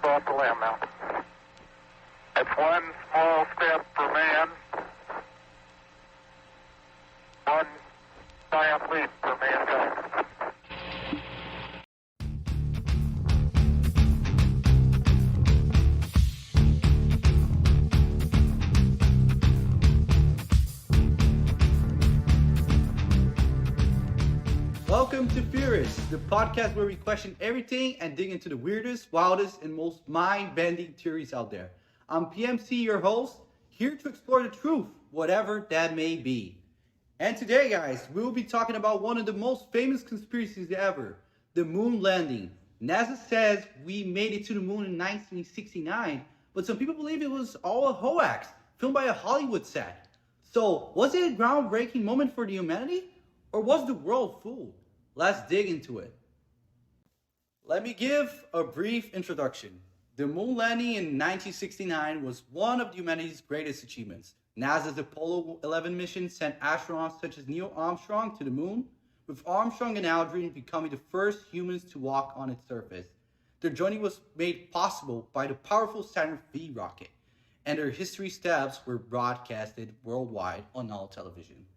step off the land now. That's one small step for man, one giant leap for mankind. Welcome to Theorists, the podcast where we question everything and dig into the weirdest, wildest, and most mind-bending theories out there. I'm PMC, your host, here to explore the truth, whatever that may be. And today, guys, we'll be talking about one of the most famous conspiracies ever, the moon landing. NASA says we made it to the moon in 1969, but some people believe it was all a hoax, filmed by a Hollywood set. So, was it a groundbreaking moment for the humanity? Or was the world fooled? Let's dig into it. Let me give a brief introduction. The moon landing in 1969 was one of humanity's greatest achievements. NASA's Apollo 11 mission sent astronauts such as Neil Armstrong to the moon, with Armstrong and Aldrin becoming the first humans to walk on its surface. Their journey was made possible by the powerful Saturn V rocket, and their history steps were broadcasted worldwide on all television.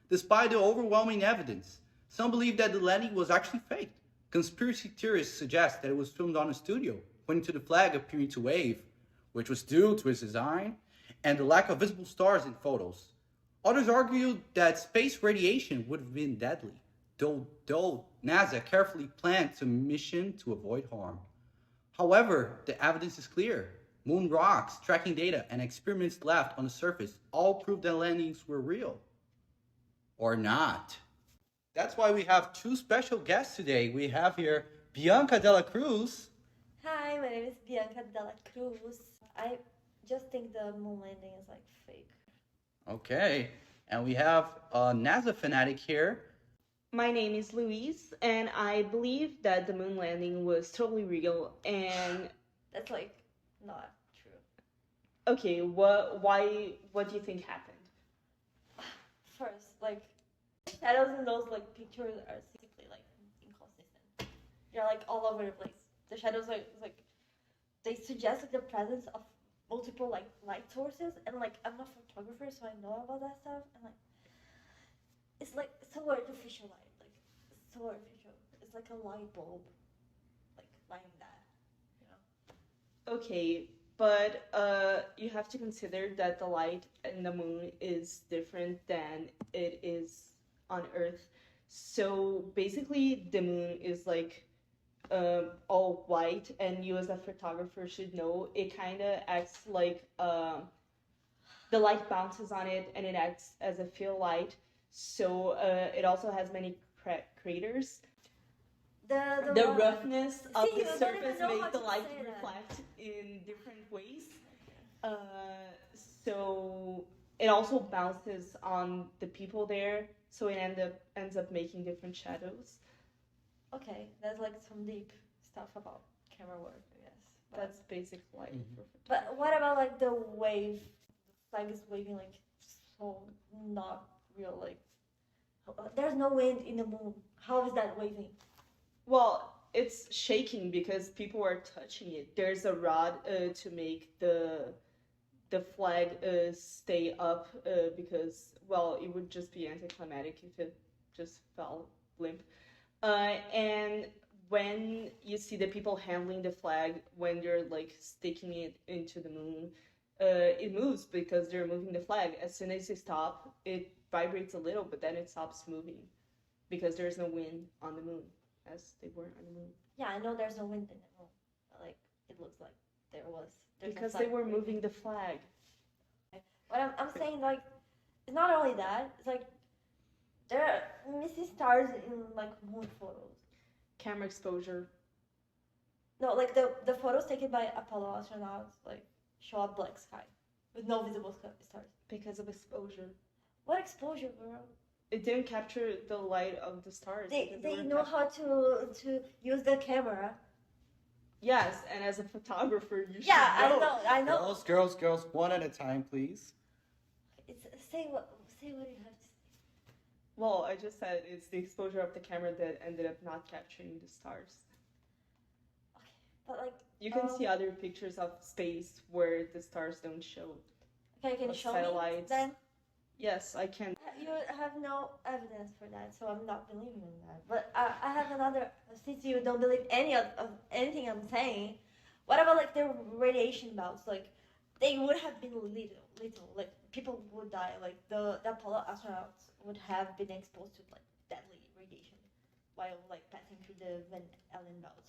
Despite the overwhelming evidence, some believe that the landing was actually faked. Conspiracy theorists suggest that it was filmed on a studio, pointing to the flag appearing to wave, which was due to its design and the lack of visible stars in photos. Others argue that space radiation would have been deadly, though NASA carefully planned the mission to avoid harm. However, the evidence is clear. Moon rocks, tracking data, and experiments left on the surface all prove that landings were real. Or not. That's why we have two special guests today. We have here Bianca Dela Cruz. Hi, my name is Bianca Dela Cruz. I just think the moon landing is like fake. Okay. And we have a NASA fanatic here. My name is Louise, and I believe that the moon landing was totally real. And That's like not true. okay, what do you think happened? First, like shadows in those like pictures are simply like inconsistent. They're like all over the place. The shadows are like they suggest like the presence of multiple like light sources, and like I'm not a photographer, so I know about that stuff, and like it's like so artificial light, like so artificial. It's like a light bulb, like lighting that, you know. Okay, but you have to consider that the light in the moon is different than it is on Earth. So basically, the moon is like all white, and you as a photographer should know it kind of acts like the light bounces on it, and it acts as a field light. So it also has many craters. The roughness of the surface makes the light reflect in different ways. So it also bounces on the people there, so it ends up making different shadows. Okay, that's like some deep stuff about camera work, I guess. That's basic light. But what about like the wave? The flag is waving like so not real. Like there's no wind in the moon. How is that waving? Well, it's shaking because people are touching it. There's a rod to make the flag stay up because, well, it would just be anticlimactic if it just fell limp. And when you see the people handling the flag, when they're like sticking it into the moon, it moves because they're moving the flag. As soon as they stop, it vibrates a little, but then it stops moving because there's no wind on the moon, as they were on the moon. Yeah, I know there's no wind in the moon, but like it looks like there was. Because they were moving the flag. But I'm saying like it's not only that. It's like there are missing stars in like moon photos. Camera exposure. No, like the photos taken by Apollo astronauts like show a black sky with no visible stars. Because of exposure. What exposure, bro? It didn't capture the light of the stars. They know how to use the camera. Yes, and as a photographer, you should know. I know. Girls, one at a time, please. Say what you have to say. Well, I just said it's the exposure of the camera that ended up not capturing the stars. Okay. But like You can see other pictures of space where the stars don't show. Okay, can you of show me satellites. then? Yes, I can. You have no evidence for that, so I'm not believing in that. But I have another. Since you don't believe any of anything I'm saying, what about like the radiation belts? Like, they would have been little. Like people would die. Like the Apollo astronauts would have been exposed to like deadly radiation while like passing through the Van Allen belt.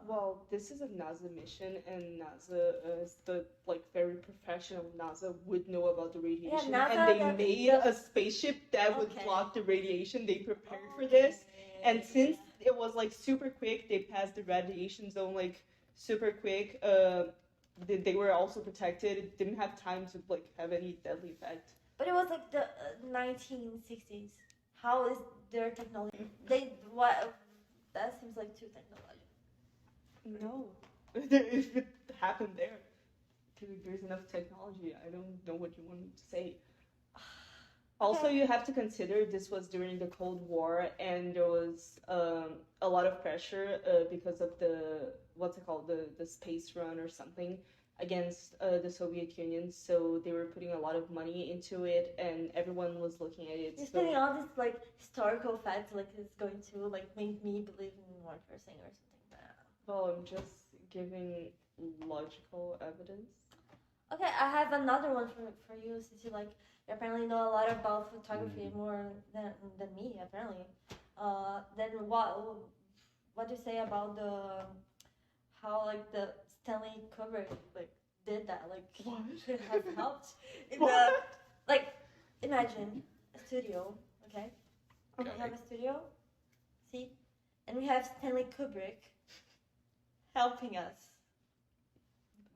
Well, this is a NASA mission, and NASA is the like very professional NASA would know about the radiation, NASA, and they made a spaceship that would block the radiation. They prepared for this, and since it was like super quick, they passed the radiation zone like super quick. They were also protected. It didn't have time to like have any deadly effect. But it was like the 1960s. How is their technology? What? That seems like too technological. No, if it happened there, there's enough technology. I don't know what you want to say. Also, you have to consider this was during the Cold War, and there was a lot of pressure because of the what's it called, the space run or something against the Soviet Union. So they were putting a lot of money into it, and everyone was looking at it. You're spending all this like historical facts, like it's going to like make me believe in what you're saying or something. Well, I'm just giving logical evidence. Okay, I have another one for you, since you apparently know a lot about photography more than me apparently. Then what do you say about how like the Stanley Kubrick like did that, like what? could have helped in imagine a studio, okay? We have a studio, see, and we have Stanley Kubrick helping us,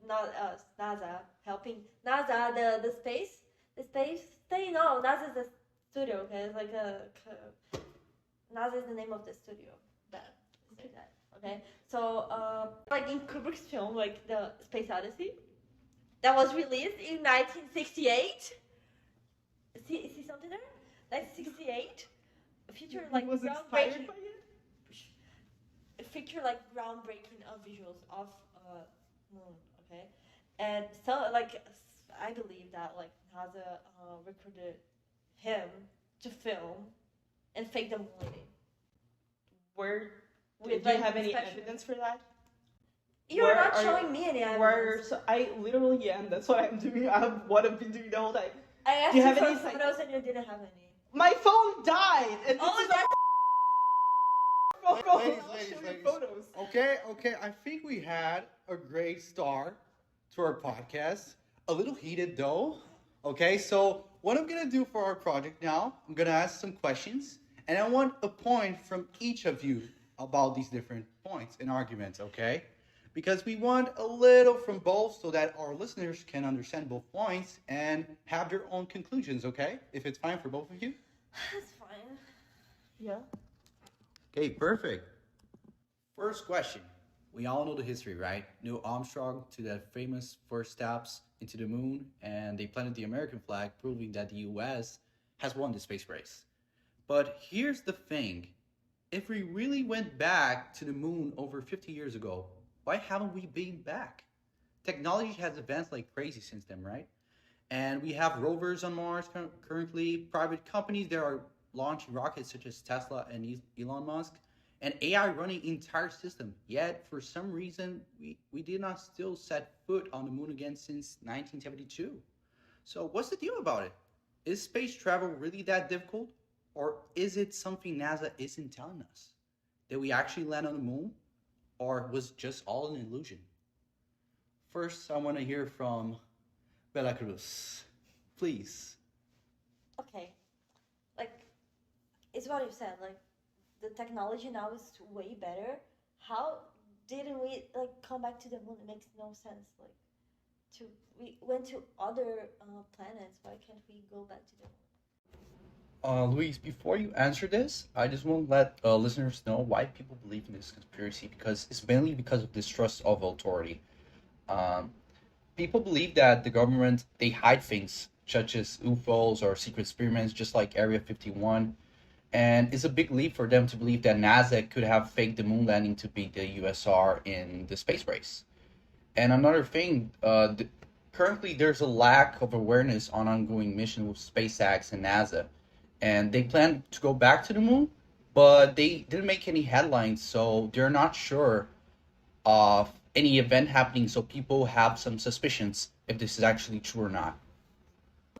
not us, NASA helping NASA, the space thing. No, NASA's the studio, okay? It's like NASA is the name of the studio. Okay. So like in Kubrick's film, like the Space Odyssey, that was released in 1968. See something there? 1968. Feature like was inspired by it. Feature like groundbreaking visuals of moon, okay, and so like I believe that like NASA recruited him to film and fake the moon landing. Do you have any evidence for that? You're not showing me any evidence. I literally am. That's what I'm doing. What I've been doing the whole time. I asked you for photos and you didn't have any. My phone died. And Ladies. Okay. I think we had a great start to our podcast. A little heated though. Okay, so what I'm gonna do for our project now, I'm gonna ask some questions, and I want a point from each of you about these different points and arguments. Okay, because we want a little from both so that our listeners can understand both points and have their own conclusions. Okay, if it's fine for both of you. That's fine. Yeah. Okay, perfect. First question. We all know the history, right? Neil Armstrong to the famous first steps into the moon, and they planted the American flag, proving that the US has won the space race. But here's the thing. If we really went back to the moon over 50 years ago, why haven't we been back? Technology has advanced like crazy since then, right? And we have rovers on Mars currently, private companies that are launching rockets such as Tesla and Elon Musk, and AI running entire system. Yet, for some reason, we did not still set foot on the moon again since 1972. So what's the deal about it? Is space travel really that difficult? Or is it something NASA isn't telling us? Did we actually land on the moon? Or was just all an illusion? First, I want to hear from Bella Cruz. Please. Okay. It's what you said, the technology now is way better. How didn't we come back to the moon? It makes no sense. We went to other planets. Why can't we go back to the moon? Luis, before you answer this, I just want to let listeners know why people believe in this conspiracy, because it's mainly because of distrust of authority. People believe that the government, they hide things such as UFOs or secret experiments, just like Area 51. And it's a big leap for them to believe that NASA could have faked the moon landing to beat the USR in the space race. And another thing, currently there's a lack of awareness on ongoing mission with SpaceX and NASA, and they plan to go back to the moon, but they didn't make any headlines, so they're not sure of any event happening. So people have some suspicions if this is actually true or not.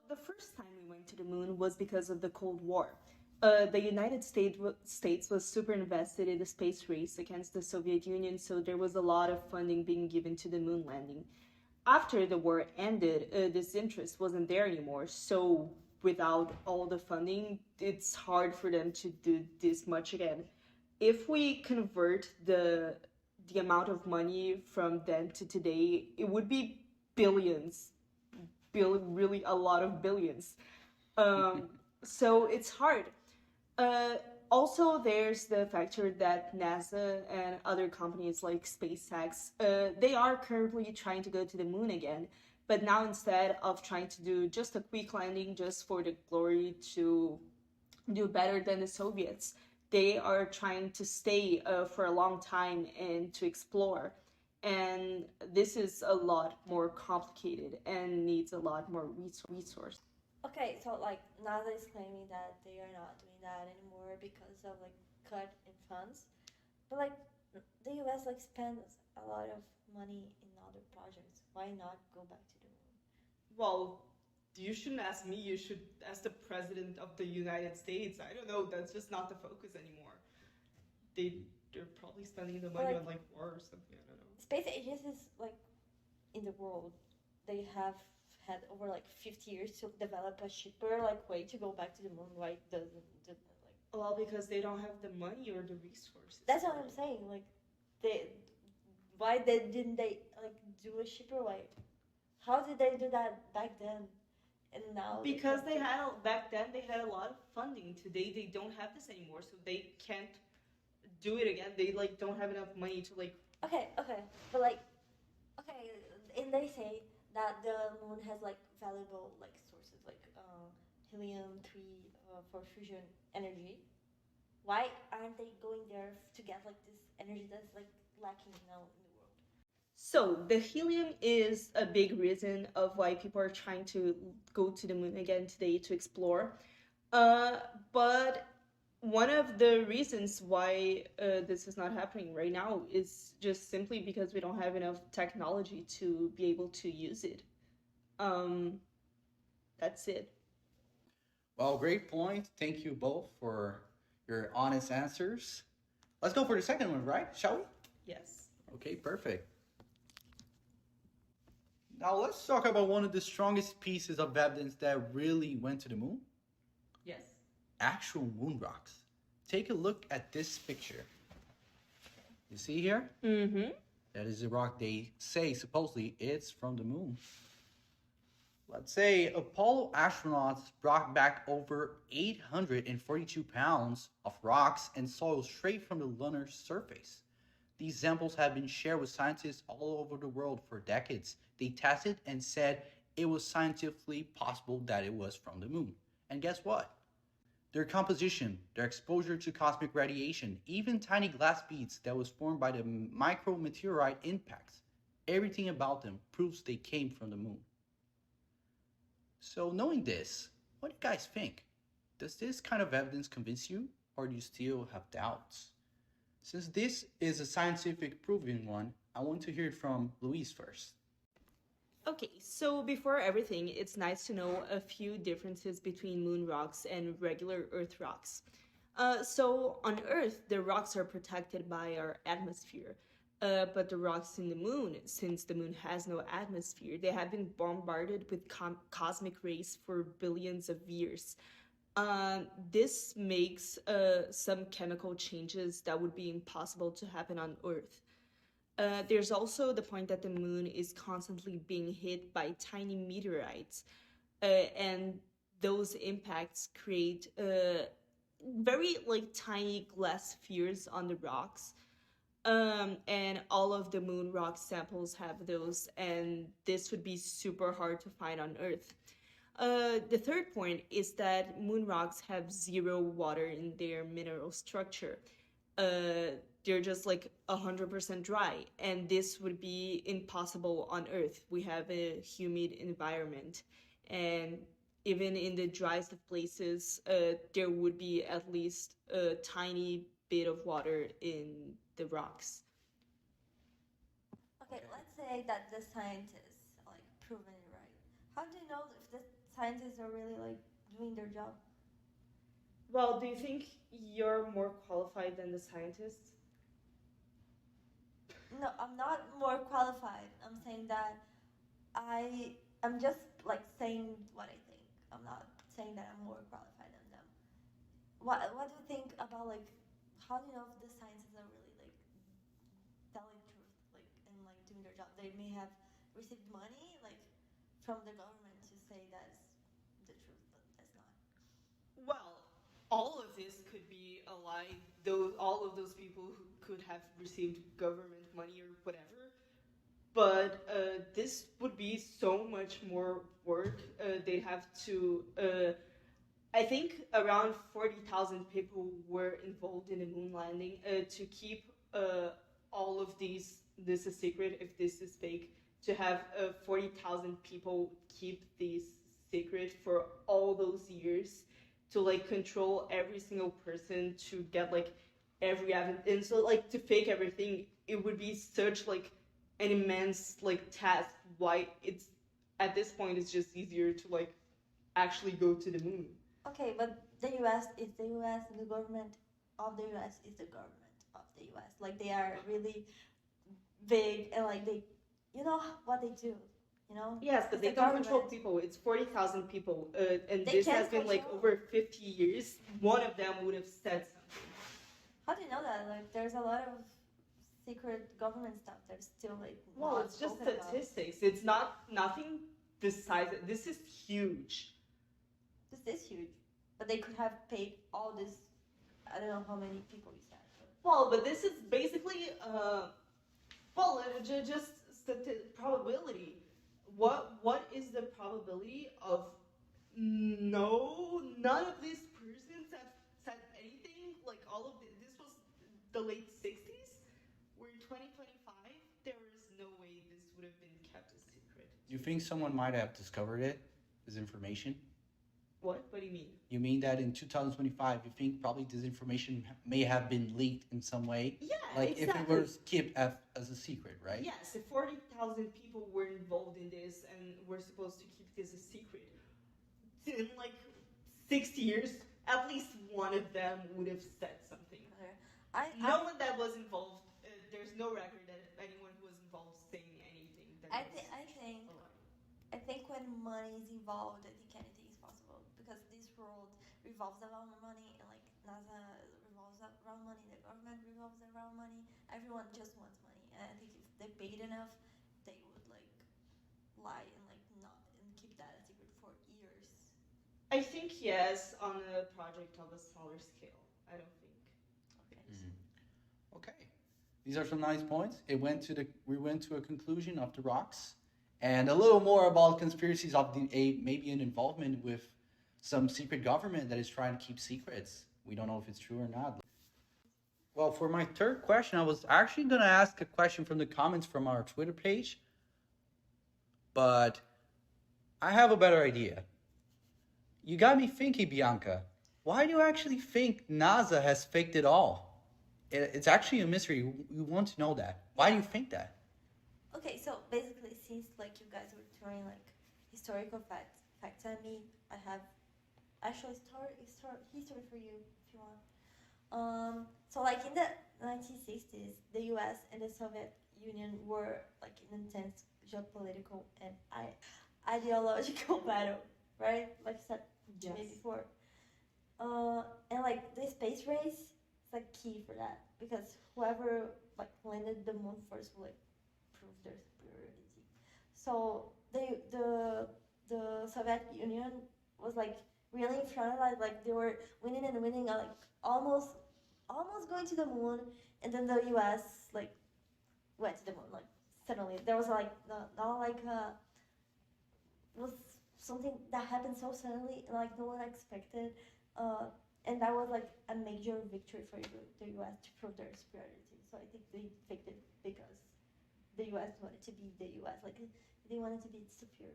The first time we went to the moon was because of the Cold War. The United States was super invested in the space race against the Soviet Union, so there was a lot of funding being given to the moon landing. After the war ended, this interest wasn't there anymore, so without all the funding, it's hard for them to do this much again. If we convert the amount of money from then to today, it would be billions, really a lot of billions. So it's hard. Also, there's the factor that NASA and other companies like SpaceX, they are currently trying to go to the moon again, but now instead of trying to do just a quick landing just for the glory to do better than the Soviets, they are trying to stay for a long time and to explore. And this is a lot more complicated and needs a lot more resource. Okay, so like NASA is claiming that they are not doing that anymore because of like cut in funds, but like the U.S. like spends a lot of money in other projects. Why not go back to the moon? Well, you shouldn't ask me, you should ask the president of the United States. I don't know, that's just not the focus anymore. They're probably spending the money on like war or something, I don't know. Space agencies like in the world, they have had over like 50 years to develop a cheaper like way to go back to the moon. Why doesn't like? Well, because they don't have the money or the resources. That's what I'm saying. Like, didn't they like do a cheaper way? How did they do that back then? And now because back then they had a lot of funding. Today they don't have this anymore, so they can't do it again. They like don't have enough money to like. Okay, but like, okay, and they say that the moon has like valuable like sources like helium-3 for fusion energy. Why aren't they going there to get like this energy that's like lacking now in the world? So the helium is a big reason of why people are trying to go to the moon again today to explore. But one of the reasons why this is not happening right now is just simply because we don't have enough technology to be able to use it. That's it. Well, great point. Thank you both for your honest answers. Let's go for the second one, right? Shall we? Yes. Okay, perfect. Now let's talk about one of the strongest pieces of evidence that really went to the moon. Yes. Actual moon rocks. Take a look at this picture. You see here? Mm-hmm. That is a rock they say supposedly it's from the moon. Let's say Apollo astronauts brought back over 842 pounds of rocks and soil straight from the lunar surface. These samples have been shared with scientists all over the world for decades. They tested and said it was scientifically possible that it was from the moon. And guess what? Their composition, their exposure to cosmic radiation, even tiny glass beads that was formed by the micrometeorite impacts, everything about them proves they came from the moon. So knowing this, what do you guys think? Does this kind of evidence convince you, or do you still have doubts? Since this is a scientific proven one, I want to hear it from Luis first. Okay, so before everything, it's nice to know a few differences between moon rocks and regular Earth rocks. So on Earth, the rocks are protected by our atmosphere. But the rocks in the moon, since the moon has no atmosphere, they have been bombarded with cosmic rays for billions of years. This makes some chemical changes that would be impossible to happen on Earth. There's also the point that the moon is constantly being hit by tiny meteorites, and those impacts create very like tiny glass spheres on the rocks. And all of the moon rock samples have those, and this would be super hard to find on Earth. The third point is that moon rocks have zero water in their mineral structure. They're just like 100% dry, and this would be impossible on Earth. We have a humid environment, and even in the driest of places, there would be at least a tiny bit of water in the rocks. Okay, let's say that the scientists like proven it right. How do you know if the scientists are really like doing their job? Well, do you think you're more qualified than the scientists? No, I'm not more qualified. I'm saying that I'm just like saying what I think. I'm not saying that I'm more qualified than them. What do you think about like how do you know if the scientists are really like telling truth like and like doing their job? They may have received money like from the government to say that's the truth, but that's not. Well, all of this could be a lie. Though all of those people who could have received government money or whatever. But this would be so much more work. They'd have to. I think around 40,000 people were involved in the moon landing to keep all of this a secret. If this is fake, to have 40,000 people keep this secret for all those years, to like control every single person, to get like every evidence, and so like to fake everything, it would be such like an immense like task. Why it's at this point it's just easier to like actually go to the moon. Okay, but the U.S. is the U.S. and the government of the U.S. is the government of the U.S. Like they are really big and like they, you know what they do, you know. Yes, but It's they the don't control government. people. It's 40,000 people, and They this can't has been like control. over 50 years. One of them would have said something. How do you know that? Like, there's a lot of secret government stuff that's still like. Well, not it's just spoken about. statistics. It's not nothing this size. This is huge. This is huge, but they could have paid all this. I don't know how many people you said. Well, but this is basically, just probability. What is the probability of none of these persons have said anything? Like all of this was the late 60s. We're in 2025. There is no way this would have been kept a secret. You think someone might have discovered it, this information? What? What do you mean? You mean that in 2025, you think probably this information may have been leaked in some way? Yeah, Like exactly. if it was kept as a secret, right? Yes, if 40,000 people were involved in this and were supposed to keep this a secret, in like 60 years, at least one of them would have said something. No one that was involved, there's no record that anyone who was involved saying anything. I think when money is involved, I think anything is possible because this world revolves around money, and like NASA revolves around money, the government revolves around money. Everyone just wants money, and I think if they paid enough, they would like lie and like not and keep that a secret for years. I think yes, on a project of a smaller scale. I don't think. Okay. Okay. These are some nice points. We went to a conclusion of the rocks, and a little more about conspiracies of maybe an involvement with some secret government that is trying to keep secrets. We don't know if it's true or not. Well, for my third question, I was actually going to ask a question from the comments from our Twitter page, but I have a better idea. You got me thinking, Bianca. Why do you actually think NASA has faked it all? It's actually a mystery. We want to know that. Why do you think that? Okay, so basically, since like you guys were throwing like historical facts at me, I have actually history for you if you want. So like in the 1960s, the U.S. and the Soviet Union were like in intense geopolitical and ideological battle, right? Like I said to me before. And like the space race is like key for that because whoever like landed the moon first will like prove their superiority. So the Soviet Union was like really in front, like they were winning and winning, like almost going to the moon, and then the U.S. like went to the moon. Like suddenly there was like not like was something that happened so suddenly, like no one expected, and that was like a major victory for the U.S. to prove their superiority. So I think they faked it because the U.S. wanted to be the U.S. Like they wanted to be superior.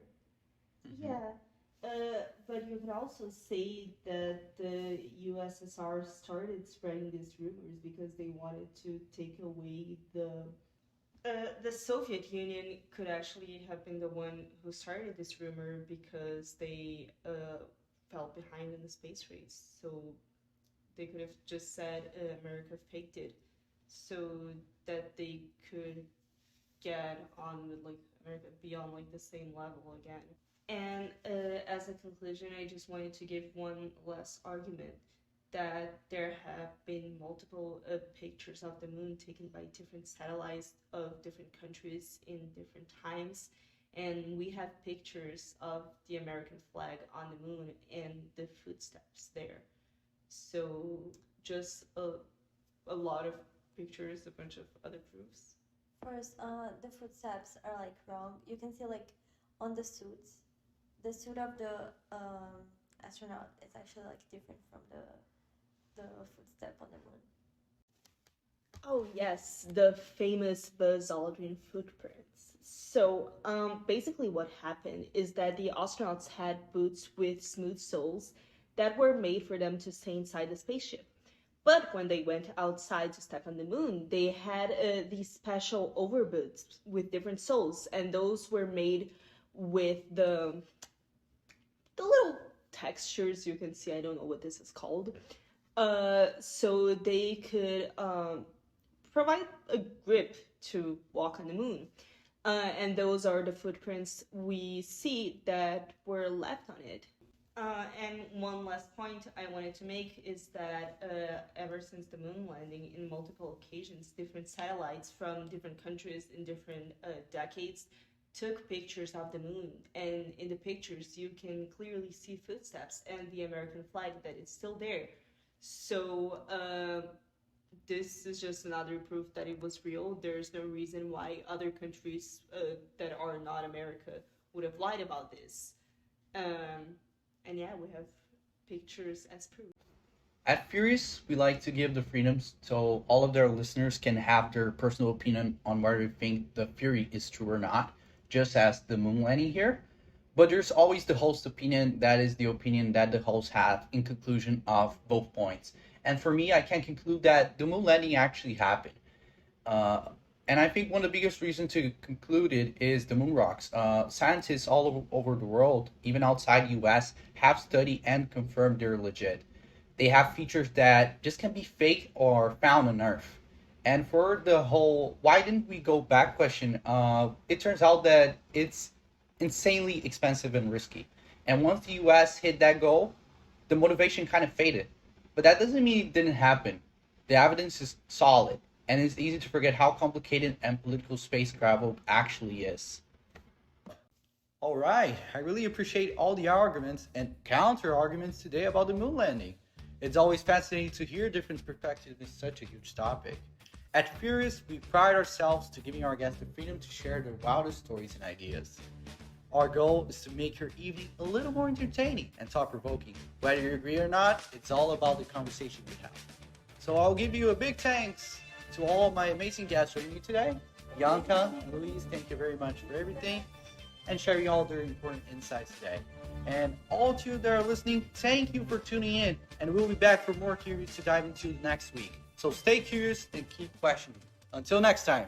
Mm-hmm. Yeah, but you could also say that the USSR started spreading these rumors because they wanted to take away the Soviet Union could actually have been the one who started this rumor because they fell behind in the space race. So they could have just said America faked it so that they could get on with like America, be on like the same level again. And as a conclusion, I just wanted to give one last argument that there have been multiple pictures of the moon taken by different satellites of different countries in different times. And we have pictures of the American flag on the moon and the footsteps there. So just a lot of pictures, a bunch of other proofs. First, the footsteps are like wrong. You can see like on the suits, the suit of the astronaut is actually like different from the footstep on the moon. Oh yes, the famous Buzz Aldrin footprints. So basically what happened is that the astronauts had boots with smooth soles that were made for them to stay inside the spaceship. But when they went outside to step on the moon, they had these special overboots with different soles, and those were made with the little textures you can see. I don't know what this is called. So they could provide a grip to walk on the moon. And those are the footprints we see that were left on it. And one last point I wanted to make is that ever since the moon landing, in multiple occasions, different satellites from different countries in different decades took pictures of the moon. And in the pictures, you can clearly see footsteps and the American flag that is still there. So this is just another proof that it was real. There's no reason why other countries that are not America would have lied about this. And yeah, we have pictures as proof. At Theorists, we like to give the freedoms so all of their listeners can have their personal opinion on whether they think the theory is true or not, just as the moon landing here. But there's always the host's opinion, that is the opinion that the host have in conclusion of both points. And for me, I can conclude that the moon landing actually happened. And I think one of the biggest reasons to conclude it is the moon rocks. Scientists all over the world, even outside the US, have studied and confirmed they're legit. They have features that just can be fake or found on Earth. And for the whole why didn't we go back question, it turns out that it's insanely expensive and risky. And once the US hit that goal, the motivation kind of faded. But that doesn't mean it didn't happen. The evidence is solid, and it's easy to forget how complicated and political space travel actually is. All right, I really appreciate all the arguments and counter arguments today about the moon landing. It's always fascinating to hear different perspectives in such a huge topic. At Theorists, we pride ourselves to giving our guests the freedom to share their wildest stories and ideas. Our goal is to make your evening a little more entertaining and thought-provoking. Whether you agree or not, it's all about the conversation we have. So I'll give you a big thanks to all of my amazing guests joining me today. Bianca and Louise, thank you very much for everything and sharing all their important insights today. And all of you that are listening, thank you for tuning in. And we'll be back for more theories to dive into next week. So stay curious and keep questioning. Until next time.